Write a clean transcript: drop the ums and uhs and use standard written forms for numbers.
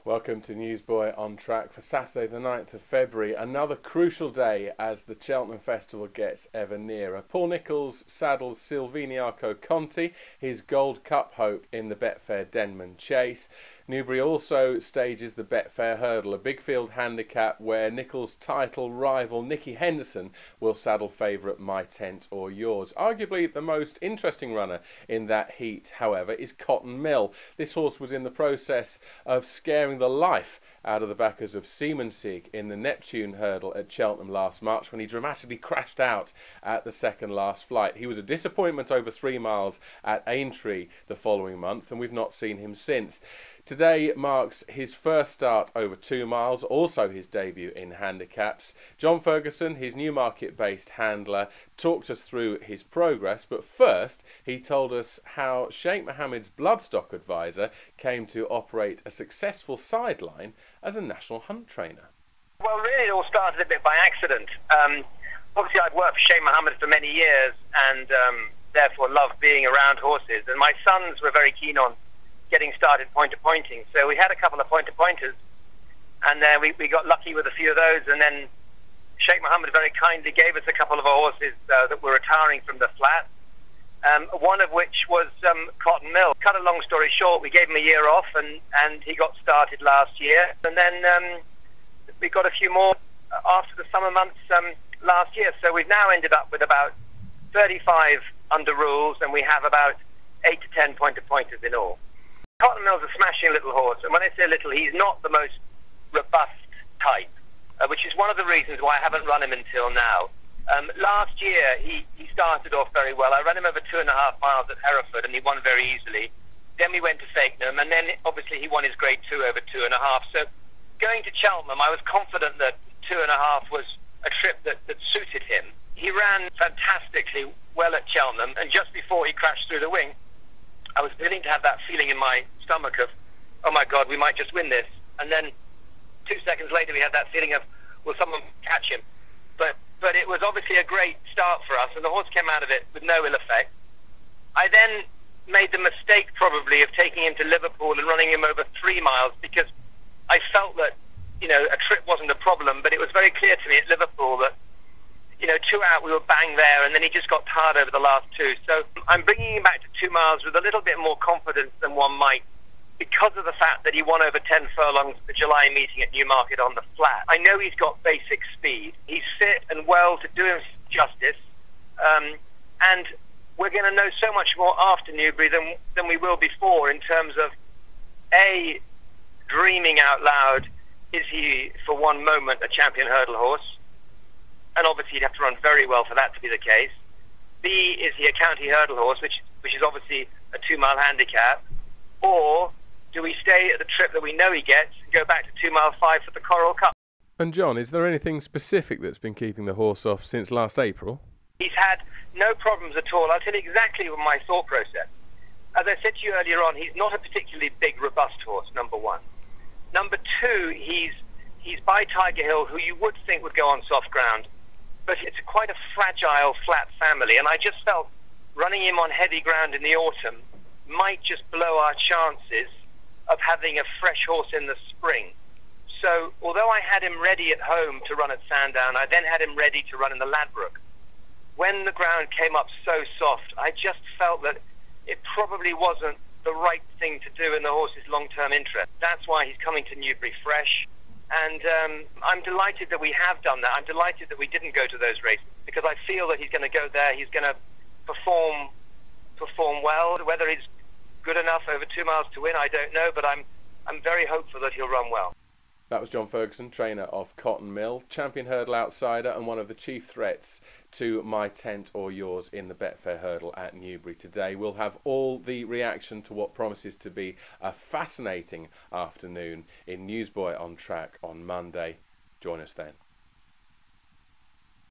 Welcome to Newsboy on track for Saturday the 9th of February, another crucial day as the Cheltenham Festival gets ever nearer. Paul Nicholls saddles Silviniaco Conti, his Gold Cup hope in the Betfair Denman Chase. Newbury also stages the Betfair Hurdle, a big field handicap where Nicholls' title rival Nicky Henderson will saddle favourite My Tent or Yours. Arguably the most interesting runner in that heat, however, is Cotton Mill. This horse was in the process of scaring the life out of the backers of Sieg in the Neptune Hurdle at Cheltenham last March when he dramatically crashed out at the second last flight. He was a disappointment over 3 miles at Aintree the following month, and we've not seen him since. Today marks his first start over 2 miles, also his debut in handicaps. John Ferguson, his Newmarket-based handler, talked us through his progress, but first he told us how Sheikh Mohammed's bloodstock advisor came to operate a successful sideline as a national hunt trainer. Well, really it all started a bit by accident. Obviously I'd worked for Sheikh Mohammed for many years and therefore loved being around horses, and my sons were very keen on getting started pointer-pointing. So we had a couple of pointer-pointers, and then we got lucky with a few of those, and then Sheikh Mohammed very kindly gave us a couple of horses that were retiring from the flat, one of which was Cotton Mill. Cut a long story short, we gave him a year off, and he got started last year, and then we got a few more after the summer months last year. So we've now ended up with about 35 under rules, and we have about 8 to 10 pointer-pointers in all. Cotton Mill's a smashing little horse, and when I say little, he's not the most robust type, which is one of the reasons why I haven't run him until now. Last year, he started off very well. I ran him over 2.5 miles at Hereford, and he won very easily. Then we went to Fakenham, and then obviously he won his Grade 2 over 2.5. So going to Cheltenham, I was confident that 2.5 was a trip that suited him. He ran fantastically well at Cheltenham, and just before he crashed through the wing, I was beginning to have that feeling in my stomach of, oh my God, we might just win this. And then 2 seconds later, we had that feeling of, will someone catch him? But it was obviously a great start for us, and the horse came out of it with no ill effect. I then made the mistake probably of taking him to Liverpool and running him over 3 miles, because I felt that, a trip wasn't a problem, but it was very clear to me at Liverpool that 2 out, we were bang there, and then he just got tired over the last 2. So I'm bringing him back to 2 miles with a little bit more confidence than one might, because of the fact that he won over 10 furlongs at the July meeting at Newmarket on the flat. I know he's got basic speed. He's fit and well to do him justice, and we're going to know so much more after Newbury than we will before in terms of, A, dreaming out loud, is he for one moment a champion hurdle horse? And obviously he'd have to run very well for that to be the case. B, is he a county hurdle horse, which is obviously a 2-mile handicap? Or do we stay at the trip that we know he gets and go back to 2 mile 5 for the Coral Cup? And John, is there anything specific that's been keeping the horse off since last April? He's had no problems at all. I'll tell you exactly my thought process. As I said to you earlier on, he's not a particularly big, robust horse, number one. Number two, he's by Tiger Hill, who you would think would go on soft ground, but it's quite a fragile, flat family, and I just felt running him on heavy ground in the autumn might just blow our chances of having a fresh horse in the spring. So, although I had him ready at home to run at Sandown, I then had him ready to run in the Ladbroke. When the ground came up so soft, I just felt that it probably wasn't the right thing to do in the horse's long-term interest. That's why he's coming to Newbury fresh. And I'm delighted that we have done that. I'm delighted that we didn't go to those races, because I feel that he's going to go there, he's going to perform well. Whether he's good enough over 2 miles to win, I don't know, but I'm very hopeful that he'll run well. That was John Ferguson, trainer of Cotton Mill, champion hurdle outsider and one of the chief threats to My Tent or Yours in the Betfair Hurdle at Newbury today. We'll have all the reaction to what promises to be a fascinating afternoon in Newsboy on Track on Monday. Join us then.